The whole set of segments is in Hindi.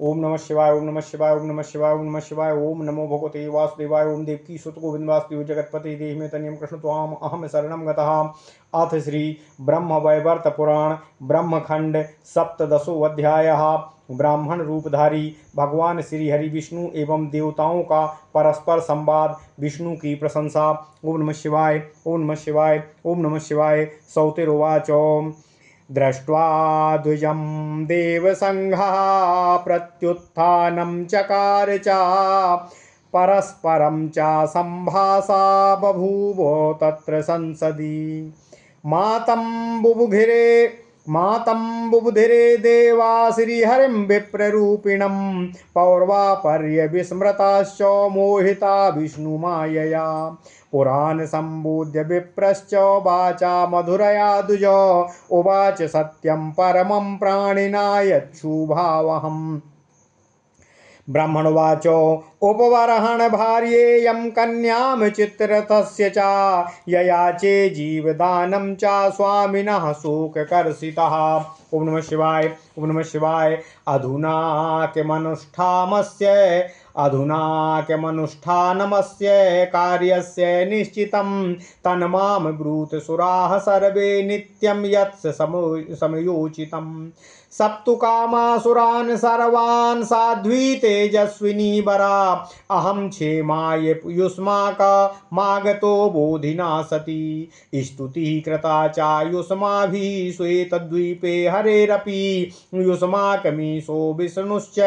ओम नमः शिवाय, ओम नमः शिवाय, ओम नमः शिवाय, ओम नमः शिवाय। ओम नमो भगवते वासुदेवाय। ओम देवकी सुत गोविंद वासुदेव जगतपति देहि में तनियम कृष्ण त्वाम अहम शरणम गतः। अथ श्री ब्रह्म वैवर्त पुराण ब्रह्मखंड सप्तदशो अध्यायः। ब्राह्मण रूपधारी भगवान श्री हरि विष्णु एवं देवताओं का परस्पर संवाद, विष्णु की प्रशंसा। ओम नमः शिवाय, ओम नमः शिवाय, ओम नमः शिवाय। सौतिरुवाच दृष्ट्वा द्विजं देवसंघः प्रत्युत्थानं चकार च परस्परं च संभाषा बभूव तत्र संसदि मातं बुबुधिरे देवा श्रीहरिं विप्ररूपिणं पौर्वापर्य विस्मृताश्च मोहिता विष्णुमायया पुराण संबोध्य विप्रश्च वाचा मधुरया दुज उवाच सत्यं परमं प्राणिना यच्छुभावहम् ब्राह्मणवाच उपवरहण भार्येयं कन्यां चित्ररथस्य च ययाचे जीवदानं च स्वामिनः शोककर्षितः। ओम नमः शिवाय, ओम नमः शिवाय। अधुना कार्यस्य निश्चितं तन्मां ब्रूत सुराः सर्वे नित्यं यत्स समयोचितम् सप्तु कामासुरान् सर्वान् साध्वी तेजस्विनी वरा अहं क्षेमाय युष्माकमागतो बोधिना सती स्तुतिः कृता चायुष्माभिः श्वेतद्वीपे हरेरपि युष्माकमीशो विष्णुश्च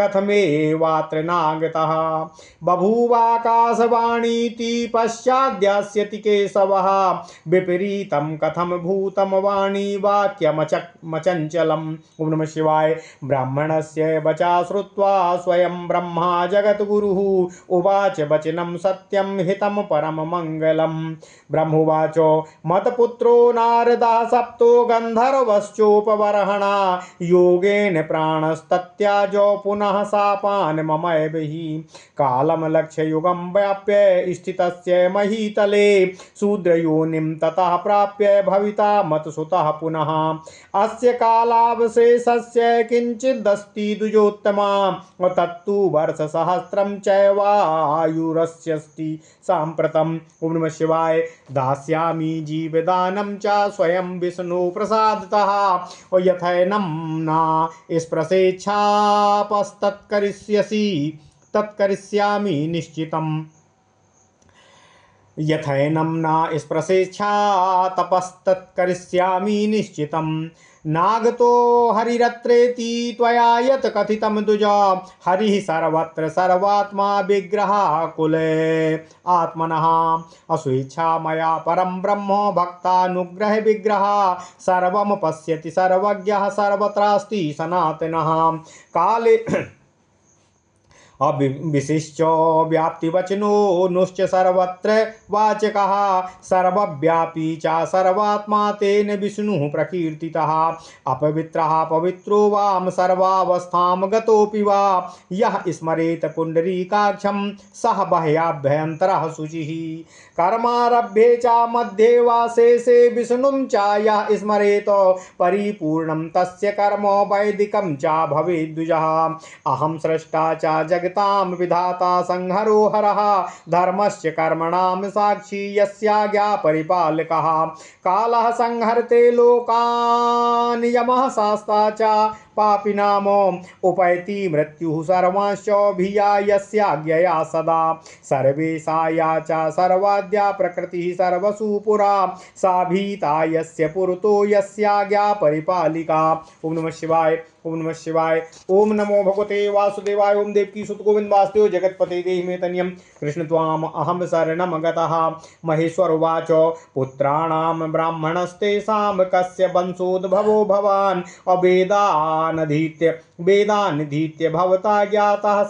कथमेवात्र नागतः बभूवाकाशवाणीति पश्चाद्यास्यति केशवः विपरीतं कथम भूतं वाणी वाक्यमचञ्चलम्। ओम नमः शिवाय। ब्राह्मणस्य वचा श्रुत्वा स्वयं ब्रह्मा जगद्गुरुः उवाच वचनं सत्यं हितं परम मंगलम्। ब्रह्मोवाच मत्पुत्रो नारदः सप्तो गन्धर्वश्चोपबर्हणा योगेन प्राणस्तत्याजो पुनः शापान् ममैव हि कालं लक्ष्ययुगं व्याप्य स्थितस्य महीतले शूद्रयोनिं ततः प्राप्य भविता मत्सुतः पुनः अस्य कालावशेषस्य किञ्चिदस्ति द्विजोत्तमा तत्तु वर्षसहस्रं चैवायुरस्यस्ति साम्प्रतम्। ओम नमः शिवाय। दास्यामि जीवदानं च स्वयं विष्णु प्रसादतः यथैनं न स्पृशेच्छापस्तत्करिष्यसि तत्करिष्यामि निश्चितम् यथैनं न स्पृशेच्छा तपस्तत्करिष्यामि निश्चितम् नागतो हरिरत्रेति त्वया यत् कथितं द्विज हरिः सर्वत्र सर्वात्मा विग्रहाकुले आत्मनः अस्वेच्छा मया परं ब्रह्म भक्तानुग्रह विग्रह सर्वं पश्यति सर्वज्ञः सर्वत्रास्ति सनातनः काले अविशिष्ट व्याप्तिवचनो नुश्च सर्वत्र वाचकः सर्वव्यापी च सर्वात्मा तेन विष्णुः प्रकीर्तितः अपवित्रः पवित्रो वाम सर्वावस्थां गतोऽपि वा यः स्मरेत पुण्डरीकाक्षं सः बाह्याभ्यन्तरः शुचिः कर्मारभ्ये च मध्ये वा शेषे विष्णुं च यः स्मरेत परिपूर्णं तस्य कर्म वैदिकं च भवेद् द्विजः अहं स्रष्टा च जगतां विधाता संहरो हरः धर्मस्य कर्मणां साक्षी यस्याज्ञा परिपालकः कालः संहर्ते लोकान् यमः शास्ता च पापिनामो उपैति मृत्युः सर्वांश्च भिया यस्याज्ञया सदा सर्वेशाया च सर्वाद्या प्रकृतिः सर्वसु पुरा सा भीता यस्य पुरतो यस्याज्ञा परिपालिका। ओम नमः शिवाय, ओम नमः शिवाय। ओम नमो भगवते वासुदेवाय। ओम देवकी सुत गोविंद वासुदेव जगतपते देहि मे तनियं कृष्ण त्वाम अहम शरणं गतः। महेश्वर उवाच पुत्राणां ब्राह्मणस्तेषां कस्य वंशोद्भवो भवान् वेदानधीत्य भवता ज्ञातः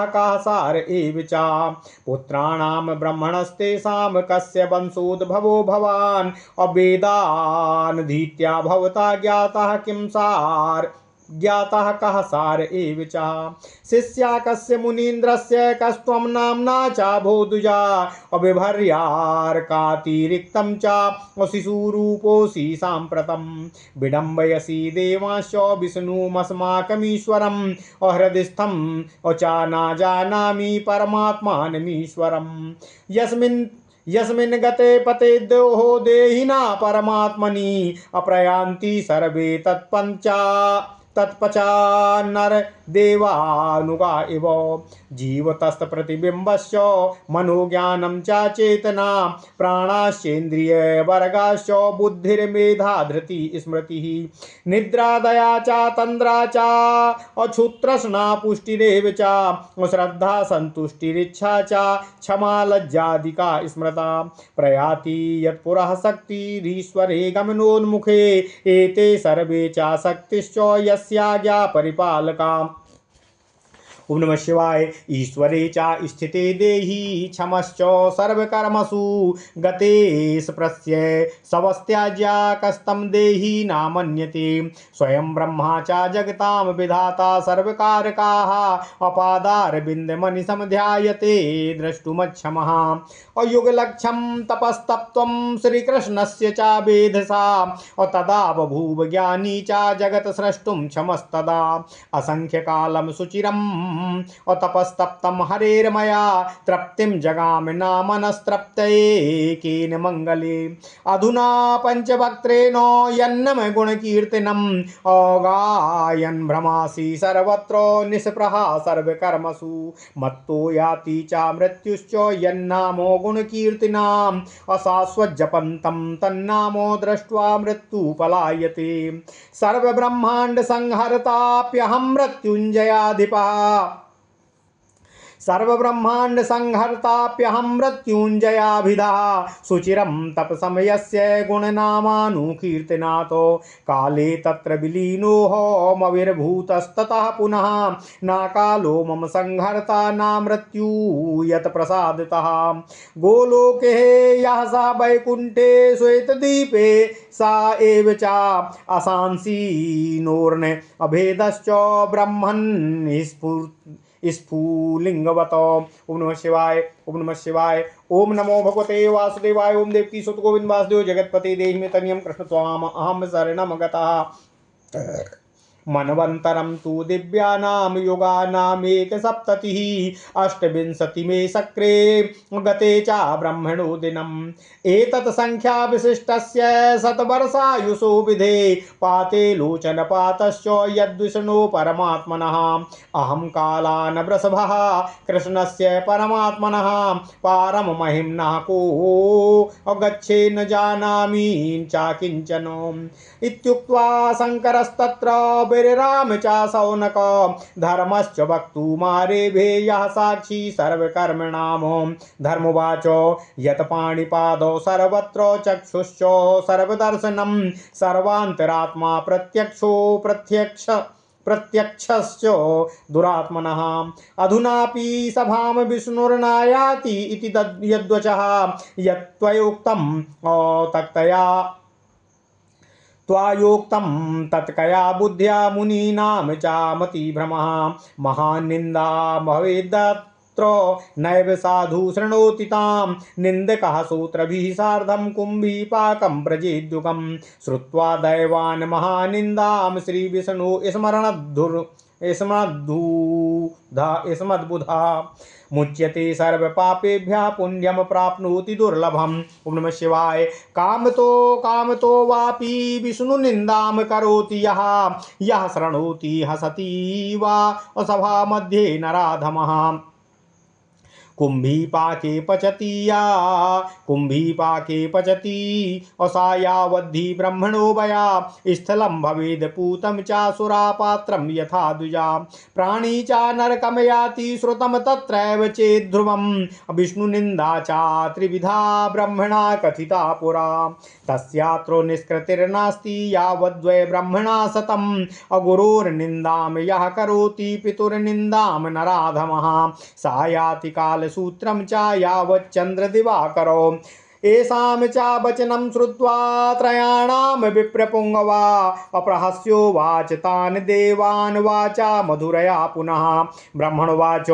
कः सार एव च पुत्राणां ब्रह्मणस्तेषां कस्य वंशोद्भवो भवान् अवेदानधीत्या भवता ज्ञातः किं सार ज्ञातः कः सार एव च। शिष्या कस्य मुनीन्द्रस्य कस्त्वं नाम्ना च भोदुजा अबिभर्यार्कातिरिक्तं च शिशुरूपोऽसि साम्प्रतं विडम्बयसि देवांश्च विष्णुमस्माकमीश्वरम् अहृदिस्थं च न जानामि परमात्मानमीश्वरम् यस्मिन् गते पते दोहो देहिना परमात्मनि अप्रयान्ति सर्वे तत्पचा नर देवानुगा इव जीवतस्तप्रतिबिम्बश्च मनोज्ञानं च चेतना प्राणाश्चेन्द्रिय वर्गाश्च बुद्धिर्मेधा धृति स्मृतिः निद्रादया च तन्द्रा च अक्षुतृष्णा पुष्टिरेव च श्रद्धा सन्तुष्टिरिच्छा च क्षमा लज्जादिका स्मृता प्रयाति यत्पुरः शक्तिरीश्वरे गमनोन्मुखे एते सर्वे च शक्तिश्च यस्याज्ञा परिपालका। ओम नमः शिवाय। ईश्वरे च स्थिते देहि क्षमश्च सर्वकर्मसु गतेश प्रस्य सवस्त्याज्या कस्तं देहि नामन्यते स्वयं ब्रह्मा च जगतां विधाता सर्वकारकाः अपादारविन्दमनिशं ध्यायते द्रष्टुमक्षमः अयुगलक्ष्यं तपस्तप्त्वं श्रीकृष्णस्य च वेधसा तदा बभूव ज्ञानी च जगत् स्रष्टुं क्षमस्तदा असंख्यकालं सुचिरं तपस्तप्तं हरेर्मया तृप्तिं जगाम नामनस्तृप्तये केन मंगले अधुना पंचवक्त्रेण यन्नम गुणकीर्तनम् अगायन् भ्रमासि सर्वत्र निष्प्रहा सर्वकर्मसु मत्तो याति च मृत्युश्च यन्नामो गुणकीर्तनाम् अशाश्वतजपन्तं तन्नामो दृष्ट्वा मृत्यु पलायते सर्वब्रह्माण्ड संहर्ताप्यहं मृत्युञ्जयाधिपः सर्वब्रह्माण्ड संहर्ताप्यहं मृत्युञ्जयाभिधा सुचिरं तपसमयस्य गुणनामानुकीर्तनातो काले तत्र विलीनोऽहमविर्भूतस्ततः पुनः न कालो मम संहर्ता न मृत्यु यत् प्रसादतः गोलोके यः स वैकुण्ठे श्वेतदीपे सा एव च असांसीनोर्न अभेदश्च ब्रह्मन् स्फुलिंगवत। ओम नमः शिवाय। ओम नमः शिवाय। ओम नमो भगवते वासुदेवाय। ओम देवकी सुत गोविंद वासुदेव जगतपते देहि मे तनियम कृष्ण त्वाम अहम शरणम गतः मनवंतरम तु दिव्यानाम युगानामेकसप्ततिः अष्टविंशति मे सक्रे गते च ब्रह्मणो दिनम् एतत् संख्या विशिष्टस्य शतवर्षायुषो विधे पाते लोचनपातश्च यद्विष्णो परमात्मनः अहं कालान् वृषभः कृष्णस्य परमात्मनः पारम महिम्नः को गच्छे न जानामि च किञ्चन इत्युक्त्वा शङ्करस्तत्र वीरराम च शौनक धर्मश्च वक्तुमारेभे यः साक्षी सर्वकर्मणां धर्मवाच यत् पाणिपादौ सर्वत्र चक्षुश्च सर्वदर्शनं सर्वान्तरात्मा प्रत्यक्षश्च दुरात्मनः अधुनापि सभां विष्णुर्नायाति इति यद्वचः यत्त्वयोक्तं तक्तया त्वायोक्तं तत्कया बुद्ध्या मुनीनां चामति भ्रमः महान्निन्दा भवेद्दत्र नैव साधु शृणोति तां निन्दकः सूत्रभिः सार्धं कुम्भीपाकं व्रजेद्युगं श्रुत्वा दैवान् महानिन्दां श्रीविष्णु स्मद्बुधा मुच्यते सर्वपापेभ्यः पुण्यम प्राप्नोति दुर्लभम्। ओम नमः शिवाय। कामतो वापि विष्णु निन्दां करोति यः शृणोति हसति वा सभा मध्ये नराधमः कुंभीपाके पचति असायावद्धि ब्रह्मणो वया स्थलं भवेद पूतं चासुरापात्रं यथा द्विजा प्राणी च नरकं याति श्रुतं तत्रैव चेद्ध्रुवं विष्णुनिन्दा च त्रिविधा ब्रह्मणा कथिता पुरा तस्यात्रो निष्कृतिर्नास्ति यावद्वै ब्रह्मणा सतम् अगुरोर्निन्दां यः करोति पितुर्निन्दां नराधमः सा याति काल सूत्रम चा यावच्चंद्र दिवाकरो येषां च वचनं श्रुत्वा त्रयाणां विप्रपुङ्गवा अप्रहस्योवाच तान् देवान् वाचा मधुरया पुनः। ब्रह्मणोवाच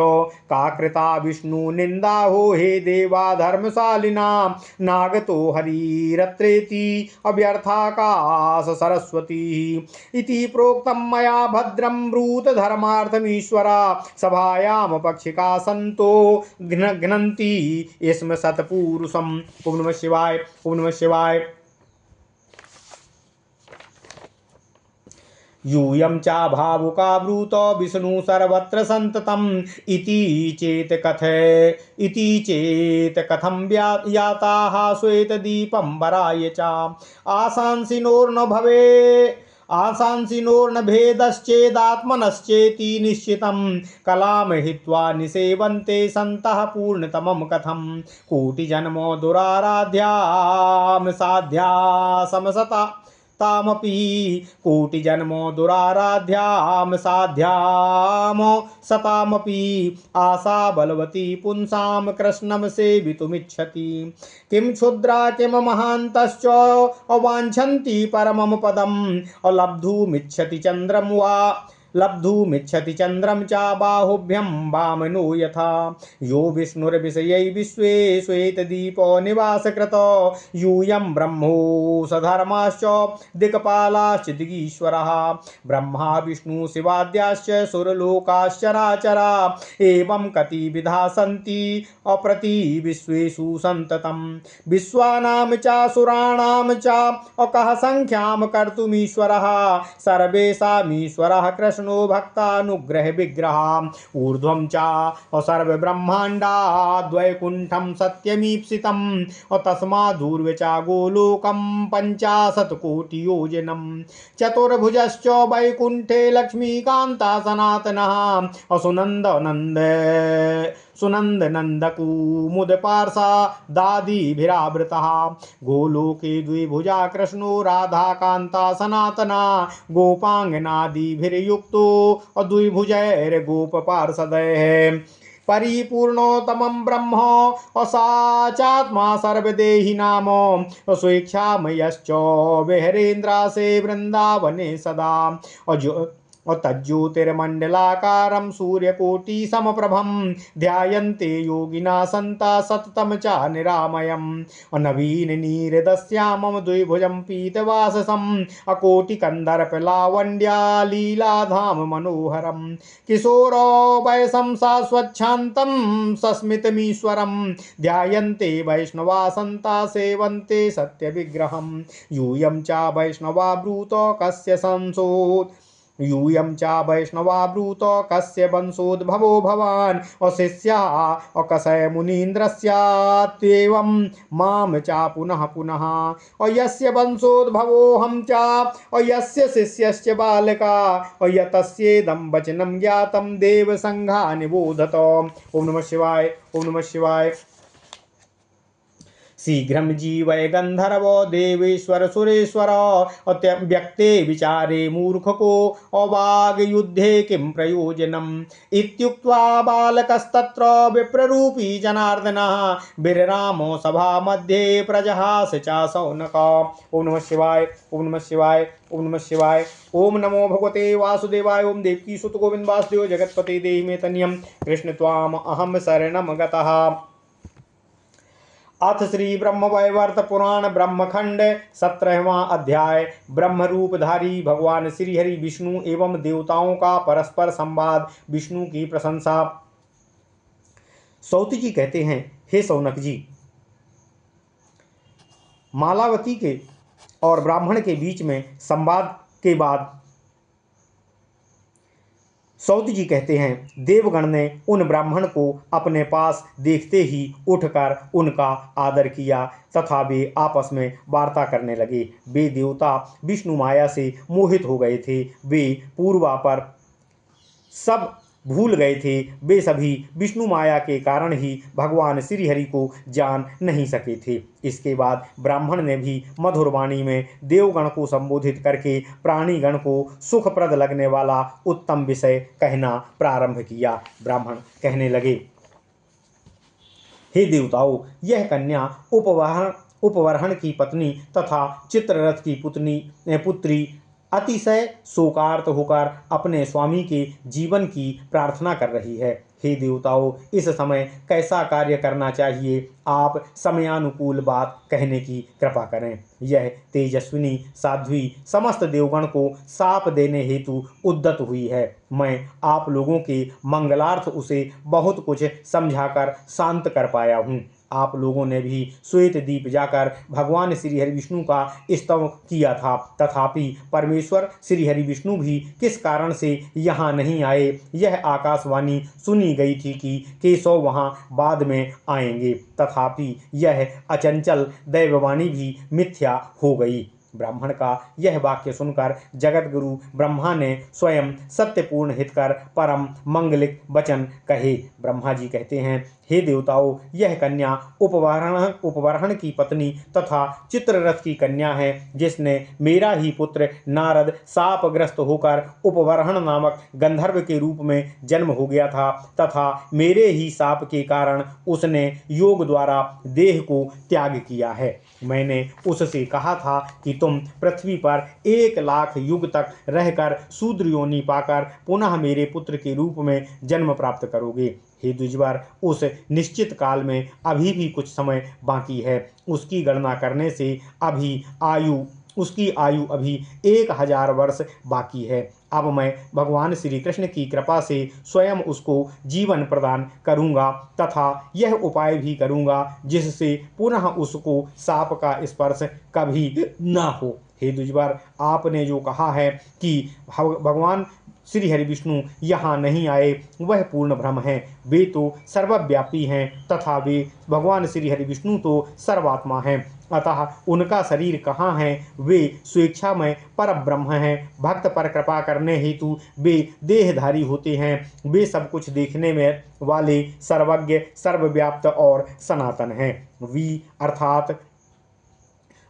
का कृता विष्णुनिन्दाहो हे देवा धर्मशालिनां नागतो हरिरत्रेति अव्यर्थाकाश सरस्वती इति प्रोक्तं मया भद्रं ब्रूत धर्मार्थमीश्वरा सभायां पक्षिका सन्तो घ्नन्ति स्म सत्पुरुषम्। ओम नमः शिवाय। ओम नमः शिवाय। यूयं च भावुका ब्रूत विष्णु सर्वत्र संततम् इति चेत कथं याताः श्वेत दीपं वराय च आशांसिनोर्न भेदश्चेदात्मनश्चेति निश्चितं कलाम हित्वा निसेवन्ते सन्तः पूर्णतमं कथं कोटिजन्मो दुराराध्यां साध्या समसता तामपि कोटिजन्मो दुराराध्यां साध्याम सतामपि आशा बलवती पुंसां कृष्णं सेवितुमिच्छति किं क्षुद्रा किं महान्तश्च अवाञ्छन्ति परमं पदम् अलब्धुमिच्छति चन्द्रं वा लब्धुमिच्छति चन्द्रं च बाहुभ्यं वामनो यथा यो विष्णुर्विषयै विश्वे श्वेतदीपो निवासकृतो यूयं ब्रह्मो सधर्माश्च दिक्पालाश्च दिगीश्वरः ब्रह्मा विष्णु शिवाद्याश्च सुरलोकाश्चराचरा एवं कतिविधा सन्ति अप्रति विश्वेषु सन्ततं विश्वानां च सुराणां च अकः संख्यां कर्तुमीश्वरः सर्वेषामीश्वरः कृष्णो भक्तानुग्रह विग्रह ऊर्ध्वं च सर्वब्रह्माण्डाद्वैकुण्ठं सत्यमीप्सितं तस्मादूर्वे च गोलोकं 50 कोटियोजनं चतुर्भुजश्च वैकुण्ठे लक्ष्मीकान्ता सनातनः सुनन्दनन्दकुमुद पार्षदादिभिरावृतः गोलोके द्विभुजा कृष्णो राधाकान्ता सनातना गोपाङ्गनादिभिर्युक्तो द्विभुजैर्गोपपार्षदैः परिपूर्णोत्तमं ब्रह्म असाचात्मा सर्वदेहि नाम स्वेच्छामयश्च विहरेन्द्रासे वृन्दावने सदा तज्ज्योतिर्मण्डलाकारं सूर्यकोटिसमप्रभं ध्यायन्ते योगिना सन्ता सततं च निरामयम् नवीननीरदस्यामं द्विभुजं पीतवाससम् अकोटिकन्दर्पलावण्ड्यालीलाधाम मनोहरं किशोरो वयसं सा स्वच्छान्तं सस्मितमीश्वरं ध्यायन्ते वैष्णवा सन्ता सेवन्ते सत्यविग्रहं यूयं च वैष्णवा ब्रूतो कस्य संसोत् यूयं च वैष्णवा ब्रूत कस्य वंशोद्भवो भवान् अशिष्यः अकशय मुनीन्द्रस्यात्येवं मां च पुनः पुनः अयस्य वंशोद्भवोऽहं च अयस्य शिष्यश्च बालका अयतस्येदं वचनं ज्ञातं देवसङ्घा निबोधत। ओम नमः शिवाय। ओम नमः शिवाय। शीघ्रं जीवय गंधर्वो देवेश्वर सुरेश्वर व्यक्ते विचारे मूर्खको अवाग युद्धे किं प्रयोजनम् इत्युक्त्वा बालकस्तत्र विप्ररूपी जनार्दनः विररामो सभा मध्ये प्रजहास च शौनक। ओम नमः शिवाय। ओम नमः शिवाय। ओम नमः शिवाय। ओम नमो भगवते वासुदेवाय। ओम देवकी सुत गोविंद वासुदेव जगतपते देहि मे तन्यं कृष्ण त्वाम अहम शरणं गतः। अथ श्री ब्रह्म वैवर्त पुराण ब्रह्मखंड 17वां अध्याय ब्रह्म रूपधारी भगवान श्रीहरि विष्णु एवं देवताओं का परस्पर संवाद। विष्णु की प्रशंसा। सौति जी कहते हैं, हे सौनक जी, मालावती के और ब्राह्मण के बीच में संवाद के बाद सौत जी कहते हैं, देवगण ने उन ब्राह्मण को अपने पास देखते ही उठकर उनका आदर किया तथा वे आपस में वार्ता करने लगे। वे देवता विष्णु माया से मोहित हो गए थे। वे पूर्वा पर सब भूल गए थे। वे सभी विष्णु माया के कारण ही भगवान श्रीहरि को जान नहीं सके थे। इसके बाद ब्राह्मण ने भी मधुर वाणी में देवगण को संबोधित करके प्राणीगण को सुखप्रद लगने वाला उत्तम विषय कहना प्रारंभ किया। ब्राह्मण कहने लगे, हे देवताओं, यह कन्या उपवरहण की पत्नी तथा चित्ररथ की पुत्री अतिशय शोकार्त होकर अपने स्वामी के जीवन की प्रार्थना कर रही है। हे देवताओं, इस समय कैसा कार्य करना चाहिए, आप समयानुकूल बात कहने की कृपा करें। यह तेजस्विनी साध्वी समस्त देवगण को शाप देने हेतु उद्यत हुई है। मैं आप लोगों के मंगलार्थ उसे बहुत कुछ समझाकर शांत कर पाया हूँ। आप लोगों ने भी श्वेत दीप जाकर भगवान श्री हरि विष्णु का स्तव किया था, तथापि परमेश्वर श्री हरि विष्णु भी किस कारण से यहाँ नहीं आए, यह आकाशवाणी सुनी गई थी कि केशव वहाँ बाद में आएंगे, तथापि यह अचंचल दैववाणी भी मिथ्या हो गई। ब्राह्मण का यह वाक्य सुनकर जगत गुरु ब्रह्मा ने स्वयं सत्यपूर्ण हितकर परम मंगलिक वचन कहे। ब्रह्मा जी कहते हैं, हे देवताओं, यह कन्या उपवरहण की पत्नी तथा चित्ररथ की कन्या है, जिसने मेरा ही पुत्र नारद शापग्रस्त होकर उपवरहण नामक गंधर्व के रूप में जन्म हो गया था, तथा मेरे ही शाप के कारण उसने योग द्वारा देह को त्याग किया है। मैंने उससे कहा था कि तुम पृथ्वी पर 1,00,000 युग तक रहकर शूद्र योनि पाकर पुनः मेरे पुत्र के रूप में जन्म प्राप्त करोगे। हे द्विजवर, उस निश्चित काल में अभी भी कुछ समय बाकी है। उसकी गणना करने से उसकी आयु अभी 1,000 वर्ष बाकी है। अब मैं भगवान श्री कृष्ण की कृपा से स्वयं उसको जीवन प्रदान करूंगा तथा यह उपाय भी करूंगा जिससे पुनः उसको साप का स्पर्श कभी न हो। हे द्विजवर, आपने जो कहा है कि भगवान श्री हरि विष्णु यहाँ नहीं आए, वह पूर्ण भ्रम है। वे तो सर्वव्यापी हैं तथा वे भगवान श्री हरि विष्णु तो सर्वात्मा हैं, अतः उनका शरीर कहाँ है? वे स्वेच्छा में पर ब्रह्म हैं। भक्त पर कृपा करने हेतु वे देहधारी होते हैं। वे सब कुछ देखने में वाले सर्वज्ञ, सर्वव्याप्त और सनातन हैं। वी अर्थात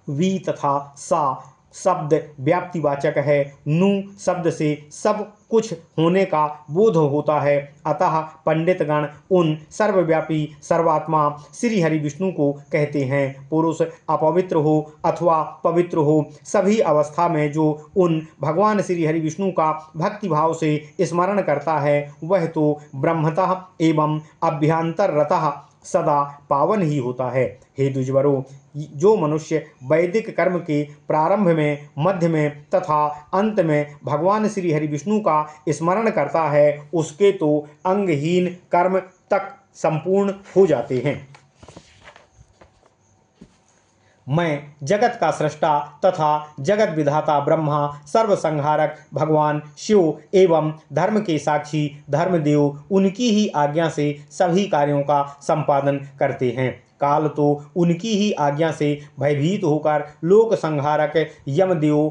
वी तथा सा शब्द व्याप्तिवाचक है। नु शब्द से सब कुछ होने का बोध होता है, अतः पंडितगण उन सर्वव्यापी सर्वात्मा श्री हरि विष्णु को कहते हैं। पुरुष अपवित्र हो अथवा पवित्र हो, सभी अवस्था में जो उन भगवान श्री हरि विष्णु का भक्तिभाव से स्मरण करता है, वह तो ब्रह्मतः एवं अभ्यंतरतः सदा पावन ही होता है। हे द्विजवरों, जो मनुष्य वैदिक कर्म के प्रारंभ में, मध्य में तथा अंत में भगवान श्री हरि विष्णु का स्मरण करता है, उसके तो अंगहीन कर्म तक संपूर्ण हो जाते हैं। मैं जगत का सृष्टा तथा जगत विधाता ब्रह्मा, सर्वसंहारक भगवान शिव एवं धर्म के साक्षी धर्मदेव उनकी ही आज्ञा से सभी कार्यों का संपादन करते हैं। काल तो उनकी ही आज्ञा से भयभीत होकर लोक संहारक यमदेव,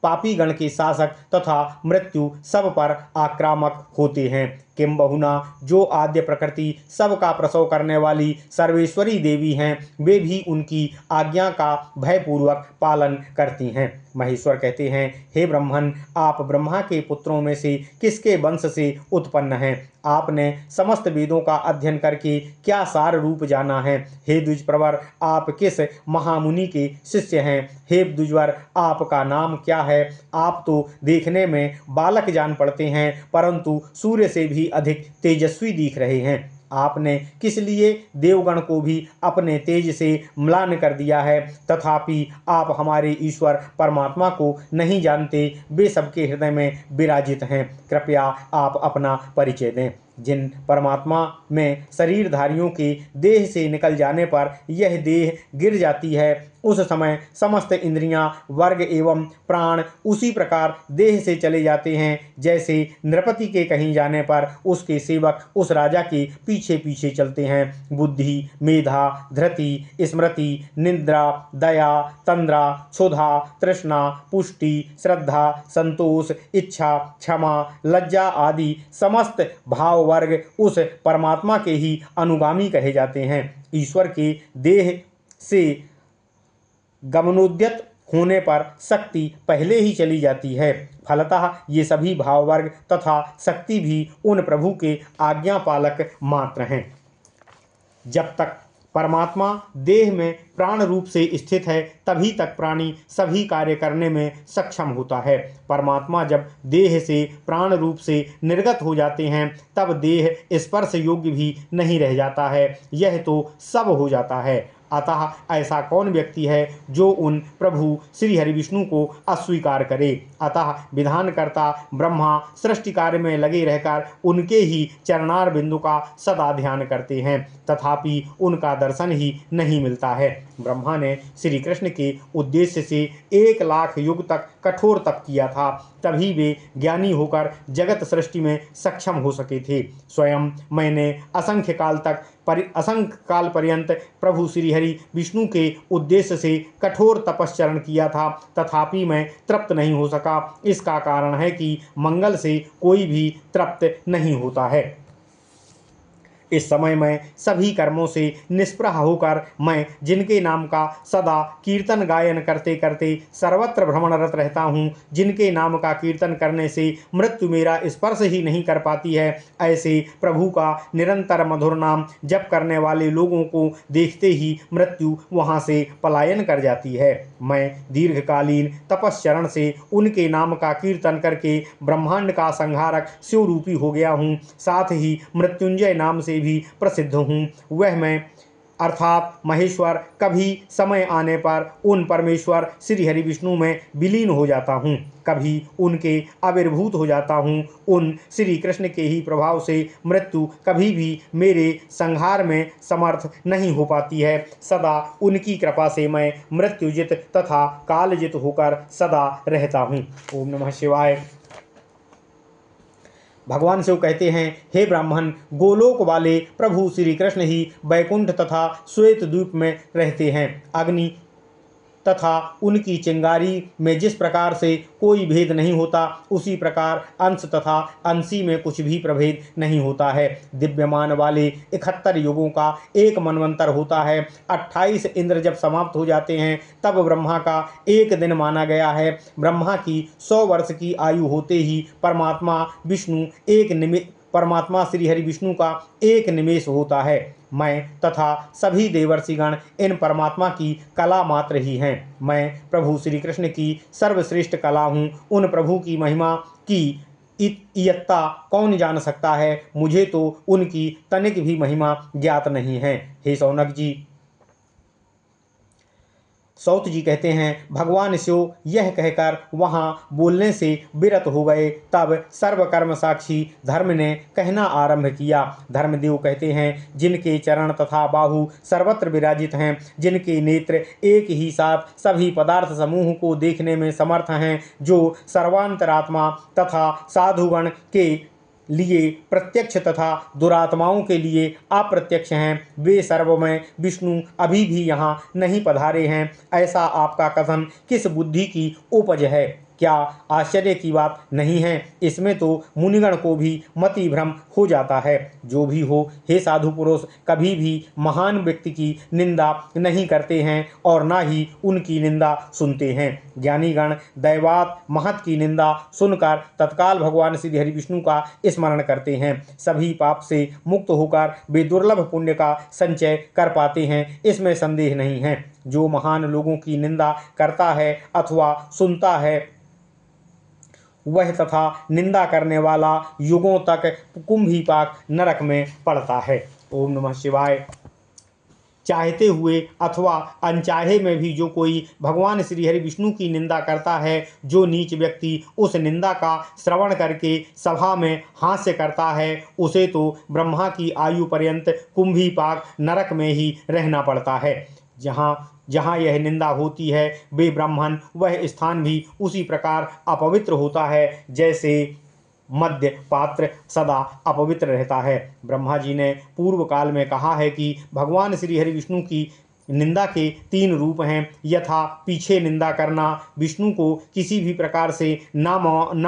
पापी गण के शासक तथा मृत्यु सब पर आक्रामक होते हैं। किंबहुना जो आद्य प्रकृति सबका प्रसव करने वाली सर्वेश्वरी देवी हैं, वे भी उनकी आज्ञा का भयपूर्वक पालन करती हैं। महेश्वर कहते हैं, हे ब्रह्मन, आप ब्रह्मा के पुत्रों में से किसके वंश से उत्पन्न हैं? आपने समस्त वेदों का अध्ययन करके क्या सार रूप जाना है? हे द्विजप्रवर, आप किस महामुनि के शिष्य हैं? हे द्विजवर, आपका नाम क्या है? आप तो देखने में बालक जान पड़ते हैं, परंतु सूर्य से भी अधिक तेजस्वी दिख रहे हैं। आपने किस लिए देवगण को भी अपने तेज से म्लान कर दिया है? तथापि आप हमारे ईश्वर परमात्मा को नहीं जानते, वे सबके हृदय में विराजित हैं। कृपया आप अपना परिचय दें। जिन परमात्मा में शरीरधारियों के देह से निकल जाने पर यह देह गिर जाती है, उस समय समस्त इंद्रियां, वर्ग एवं प्राण उसी प्रकार देह से चले जाते हैं, जैसे नृपति के कहीं जाने पर उसके सेवक उस राजा के पीछे पीछे चलते हैं। बुद्धि, मेधा, धृति, स्मृति, निद्रा, दया, तंद्रा, क्षुधा, तृष्णा, पुष्टि, श्रद्धा, संतोष, इच्छा, क्षमा, लज्जा आदि समस्त भाव वर्ग उस परमात्मा के ही अनुगामी कहे जाते हैं। ईश्वर के देह से गमनोद्यत होने पर शक्ति पहले ही चली जाती है। फलतः ये सभी भाव वर्ग तथा शक्ति भी उन प्रभु के आज्ञा पालक मात्र हैं। जब तक परमात्मा देह में प्राण रूप से स्थित है तभी तक प्राणी सभी कार्य करने में सक्षम होता है। परमात्मा जब देह से प्राण रूप से निर्गत हो जाते हैं तब देह स्पर्श योग्य भी नहीं रह जाता है, यह तो सब हो जाता है। अतः ऐसा कौन व्यक्ति है जो उन प्रभु श्री हरि विष्णु को अस्वीकार करे। अतः विधानकर्ता ब्रह्मा सृष्टि कार्य में लगे रहकर उनके ही चरणार बिंदु का सदा ध्यान करते हैं, तथापि उनका दर्शन ही नहीं मिलता है। ब्रह्मा ने श्री कृष्ण के उद्देश्य से 1,00,000 युग तक कठोर तप किया था, तभी वे ज्ञानी होकर जगत सृष्टि में सक्षम हो सके थे। स्वयं मैंने असंख्य काल पर्यंत प्रभु श्री हरि विष्णु के उद्देश्य से कठोर तपश्चरण किया था, तथापि मैं तृप्त नहीं हो सका। इसका कारण है कि मंगल से कोई भी तृप्त नहीं होता है। इस समय मैं सभी कर्मों से निष्प्रह होकर मैं जिनके नाम का सदा कीर्तन गायन करते करते सर्वत्र भ्रमणरत रहता हूँ, जिनके नाम का कीर्तन करने से मृत्यु मेरा स्पर्श ही नहीं कर पाती है, ऐसे प्रभु का निरंतर मधुर नाम जप करने वाले लोगों को देखते ही मृत्यु वहाँ से पलायन कर जाती है। मैं दीर्घकालीन तपश्चरण से उनके नाम का कीर्तन करके ब्रह्मांड का संहारक शिवरूपी हो गया हूँ, साथ ही मृत्युंजय नाम से भी प्रसिद्ध हूँ। वह मैं अर्थात महेश्वर कभी समय आने पर उन परमेश्वर श्री हरि विष्णु में विलीन हो जाता हूँ, कभी उनके आविर्भूत हो जाता हूँ। उन श्री कृष्ण के ही प्रभाव से मृत्यु कभी भी मेरे संहार में समर्थ नहीं हो पाती है। सदा उनकी कृपा से मैं मृत्युजित तथा कालजित होकर सदा रहता हूँ। ओम नमः शिवाय। भगवान शिव कहते हैं, हे ब्राह्मण, गोलोक वाले प्रभु श्री कृष्ण ही बैकुंठ तथा श्वेत द्वीप में रहते हैं। अग्नि तथा उनकी चिंगारी में जिस प्रकार से कोई भेद नहीं होता, उसी प्रकार अंश तथा अंशी में कुछ भी प्रभेद नहीं होता है। दिव्यमान वाले 71 युगों का एक मनवंतर होता है। 28 इंद्र जब समाप्त हो जाते हैं तब ब्रह्मा का एक दिन माना गया है। ब्रह्मा की 100 वर्ष की आयु होते ही परमात्मा श्री हरि विष्णु का एक निमेष होता है। मैं तथा सभी देवर्षिगण इन परमात्मा की कला मात्र ही हैं। मैं प्रभु श्री कृष्ण की सर्वश्रेष्ठ कला हूँ। उन प्रभु की महिमा की इयत्ता कौन जान सकता है। मुझे तो उनकी तनिक भी महिमा ज्ञात नहीं है। हे शौनक जी, सौत जी कहते हैं, भगवान शिव यह कहकर वहाँ बोलने से विरत हो गए। तब सर्वकर्म साक्षी धर्म ने कहना आरंभ किया। धर्मदेव कहते हैं, जिनके चरण तथा बाहु सर्वत्र विराजित हैं, जिनके नेत्र एक ही साथ सभी पदार्थ समूह को देखने में समर्थ हैं, जो सर्वांतरात्मा तथा साधुगण के लिए प्रत्यक्ष तथा दुरात्माओं के लिए अप्रत्यक्ष हैं, वे सर्वमय विष्णु अभी भी यहाँ नहीं पधारे हैं। ऐसा आपका कथन किस बुद्धि की उपज है? क्या आश्चर्य की बात नहीं है? इसमें तो मुनिगण को भी मति भ्रम हो जाता है। जो भी हो, हे साधु पुरुष, कभी भी महान व्यक्ति की निंदा नहीं करते हैं और ना ही उनकी निंदा सुनते हैं। ज्ञानीगण दैवात महत की निंदा सुनकर तत्काल भगवान श्री हरि विष्णु का स्मरण करते हैं। सभी पाप से मुक्त होकर वे दुर्लभ पुण्य का संचय कर पाते हैं, इसमें संदेह नहीं है। जो महान लोगों की निंदा करता है अथवा सुनता है, वह तथा निंदा करने वाला युगों तक कुंभीपाक नरक में पड़ता है। ओम नमः शिवाय। चाहते हुए अथवा अनचाहे में भी जो कोई भगवान श्री हरि विष्णु की निंदा करता है, जो नीच व्यक्ति उस निंदा का श्रवण करके सभा में हास्य करता है, उसे तो ब्रह्मा की आयु पर्यंत कुंभीपाक नरक में ही रहना पड़ता है। जहाँ जहाँ यह निंदा होती है, वे ब्राह्मण वह स्थान भी उसी प्रकार अपवित्र होता है जैसे मध्य पात्र सदा अपवित्र रहता है। ब्रह्मा जी ने पूर्व काल में कहा है कि भगवान श्री हरि विष्णु की निंदा के 3 रूप हैं। यथा पीछे निंदा करना, विष्णु को किसी भी प्रकार से ना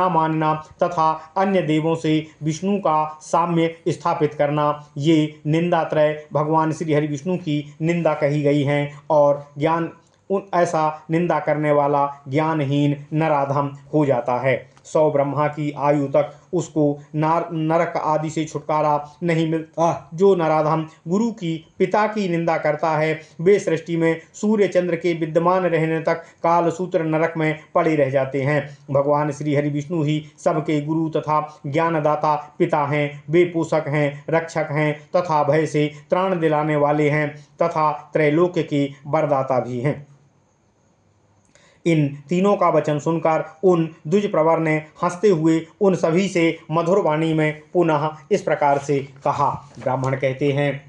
मानना तथा अन्य देवों से विष्णु का साम्य स्थापित करना। ये निंदात्रय भगवान श्री हरि विष्णु की निंदा कही गई हैं। और ऐसा निंदा करने वाला ज्ञानहीन नराधम हो जाता है। 100 ब्रह्मा की आयु तक उसको नरक आदि से छुटकारा नहीं मिलता। जो नराधम गुरु की पिता की निंदा करता है वे सृष्टि में सूर्य चंद्र के विद्यमान रहने तक काल सूत्र नरक में पड़े रह जाते हैं। भगवान श्री हरि विष्णु ही सबके गुरु तथा ज्ञानदाता पिता हैं। वे पोषक हैं, रक्षक हैं तथा भय से त्राण दिलाने वाले हैं तथा त्रैलोक्य के वरदाता भी हैं। इन तीनों का वचन सुनकर उन द्विज प्रवर ने हंसते हुए उन सभी से मधुर वाणी में पुनः इस प्रकार से कहा। ब्राह्मण कहते हैं,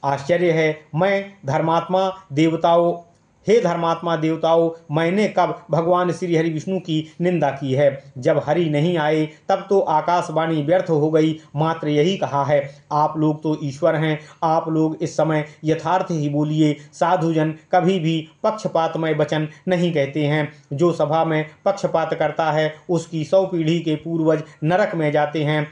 आश्चर्य है, हे धर्मात्मा देवताओं, मैंने कब भगवान श्री हरि विष्णु की निंदा की है। जब हरि नहीं आए तब तो आकाशवाणी व्यर्थ हो गई। मात्र यही कहा है, आप लोग तो ईश्वर हैं, आप लोग इस समय यथार्थ ही बोलिए। साधुजन कभी भी पक्षपातमय वचन नहीं कहते हैं। जो सभा में पक्षपात करता है उसकी 100 पीढ़ी के पूर्वज नरक में जाते हैं।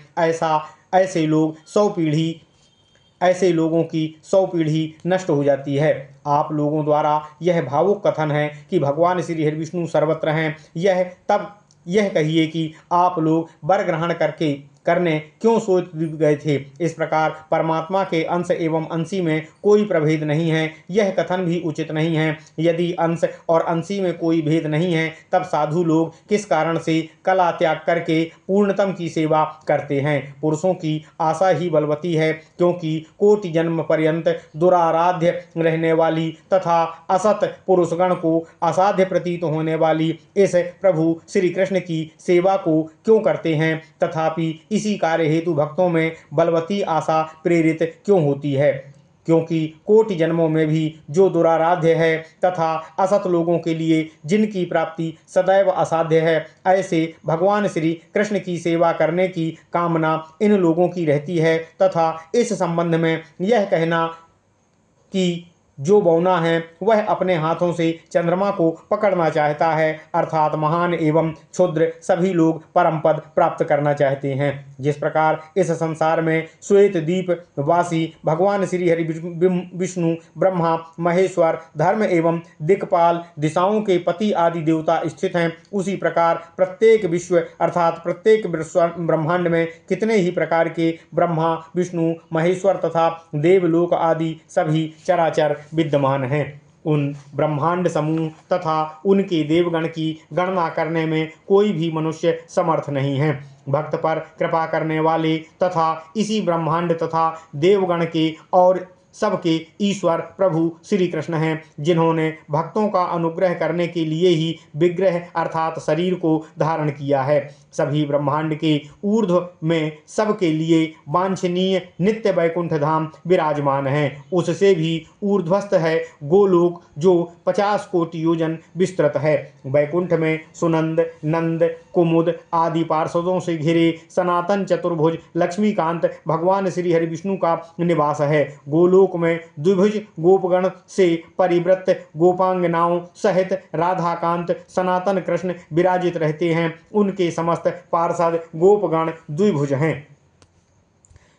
ऐसे लोगों की 100 पीढ़ी नष्ट हो जाती है। आप लोगों द्वारा यह भावुक कथन है कि भगवान श्री हरि विष्णु सर्वत्र हैं, यह कहिए कि आप लोग वर ग्रहण करने क्यों सोच गए थे। इस प्रकार परमात्मा के अंश एवं अंशी में कोई प्रभेद नहीं है, यह कथन भी उचित नहीं है। यदि अंश और अंशी में कोई भेद नहीं है तब साधु लोग किस कारण से कला त्याग करके पूर्णतम की सेवा करते हैं। पुरुषों की आशा ही बलवती है, क्योंकि कोटि जन्म पर्यंत दुराराध्य रहने वाली तथा असत पुरुषगण को असाध्य प्रतीत होने वाली इस प्रभु श्री कृष्ण की सेवा को क्यों करते हैं। तथापि इसी कार्य हेतु भक्तों में बलवती आशा प्रेरित क्यों होती है, क्योंकि कोटि जन्मों में भी जो दुराराध्य है तथा असत लोगों के लिए जिनकी प्राप्ति सदैव असाध्य है, ऐसे भगवान श्री कृष्ण की सेवा करने की कामना इन लोगों की रहती है। तथा इस संबंध में यह कहना कि जो बौना है वह अपने हाथों से चंद्रमा को पकड़ना चाहता है, अर्थात महान एवं क्षुद्र सभी लोग परम पद प्राप्त करना चाहते हैं। जिस प्रकार इस संसार में श्वेत दीप वासी भगवान श्री हरि विष्णु, ब्रह्मा, महेश्वर, धर्म एवं दिक्पाल, दिशाओं के पति आदि देवता स्थित हैं, उसी प्रकार प्रत्येक विश्व अर्थात प्रत्येक ब्रह्मांड में कितने ही प्रकार के ब्रह्मा, विष्णु, महेश्वर तथा देवलोक आदि सभी चराचर विद्यमान हैं। उन ब्रह्मांड समूह तथा उनके देवगण की गणना करने में कोई भी मनुष्य समर्थ नहीं है। भक्त पर कृपा करने वाले तथा इसी ब्रह्मांड तथा देवगण के और सबके ईश्वर प्रभु श्री कृष्ण हैं, जिन्होंने भक्तों का अनुग्रह करने के लिए ही विग्रह अर्थात शरीर को धारण किया है। सभी ब्रह्मांड के ऊर्ध्व में सबके लिए वांछनीय नित्य वैकुंठ धाम विराजमान है। उससे भी ऊर्ध्वस्थ है गोलोक, जो 50 कोटि योजन विस्तृत है। वैकुंठ में सुनंद, नंद, कुमुद आदि पार्षदों से घिरे सनातन चतुर्भुज लक्ष्मीकांत भगवान श्री हरि विष्णु का निवास है। गोलोक में द्विभुज गोपगण से परिवृत्त गोपांगनाओं सहित राधाकांत सनातन कृष्ण विराजित रहते हैं। उनके समस्त पार्षद गोपगण द्विभुज हैं।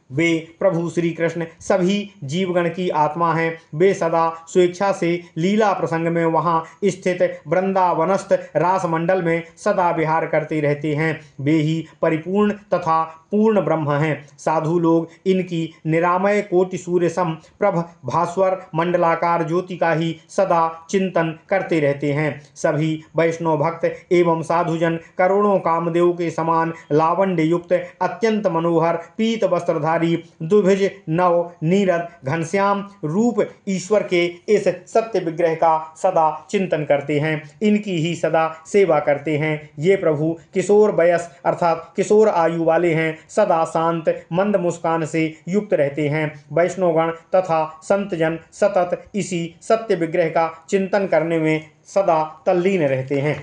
वे प्रभु श्री कृष्ण सभी जीवगण की आत्मा हैं। वे सदा स्वेच्छा से लीला प्रसंग में वहाँ स्थित वृंदावनस्थ रास मंडल में सदा विहार करते रहते हैं। वे ही परिपूर्ण तथा पूर्ण ब्रह्म हैं। साधु लोग इनकी निरामय कोटि सूर्य सम प्रभ भास्वर मंडलाकार ज्योति का ही सदा चिंतन करते रहते हैं। सभी वैष्णव भक्त एवं साधुजन करोड़ों कामदेव के समान लावण्य युक्त अत्यंत मनोहर पीत वस्त्रधारी द्विभुज नव नीरद घनश्याम रूप ईश्वर के इस सत्य विग्रह का सदा चिंतन करते हैं, इनकी ही सदा सेवा करते हैं। ये प्रभु किशोर वयस अर्थात किशोर आयु वाले हैं, सदा शांत मंद मुस्कान से युक्त रहते हैं। वैष्णवगण तथा संतजन सतत इसी सत्य विग्रह का चिंतन करने में सदा तल्लीन रहते हैं।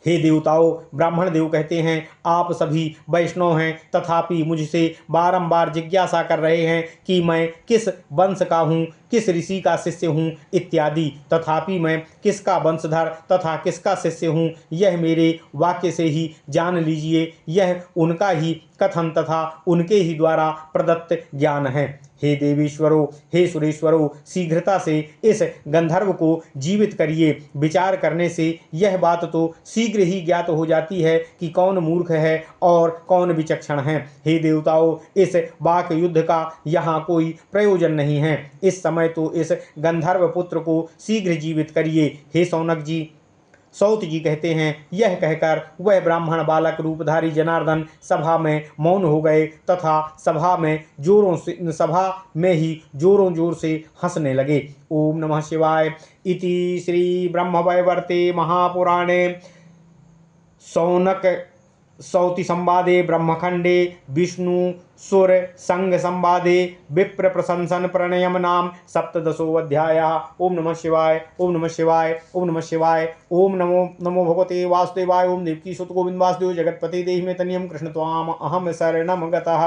हे देवताओं, ब्राह्मण देव कहते हैं, आप सभी वैष्णव हैं, तथापि मुझसे बारंबार जिज्ञासा कर रहे हैं कि मैं किस वंश का हूँ, किस ऋषि का शिष्य हूँ इत्यादि, तथापि मैं किसका वंशधर तथा किसका शिष्य हूँ यह मेरे वाक्य से ही जान लीजिए। यह उनका ही कथन तथा उनके ही द्वारा प्रदत्त ज्ञान है। हे देवेश्वरो, हे सुरेश्वरो, शीघ्रता से इस गंधर्व को जीवित करिए। विचार करने से यह बात तो शीघ्र ही ज्ञात हो जाती है कि कौन मूर्ख है और कौन विचक्षण है। हे देवताओं, इस वाक युद्ध का यहाँ कोई प्रयोजन नहीं है। इस समय तो इस गंधर्व पुत्र को शीघ्र जीवित करिए। हे सौत जी कहते हैं, यह कहकर वह ब्राह्मण बालक रूपधारी जनार्दन सभा में मौन हो गए तथा सभा में ही जोरों जोर से हंसने लगे। ओम नमः शिवाय। इति श्री ब्रह्मवैवर्ते महापुराणे सौनक सौति संवादे ब्रह्मखंडे विष्णु सुर संग संवादे विप्र प्रशंसन प्रणयम नाम सप्तदशोऽध्यायः। ओम नमः शिवाय, ओम नमः शिवाय, ओम नमः शिवाय। ओम नमो भगवते वासुदेवाय। ओम देवकी सुत गोविंद वासुदेव जगतपते देहि मे तनियम कृष्ण त्वाम अहम शरणम गतः।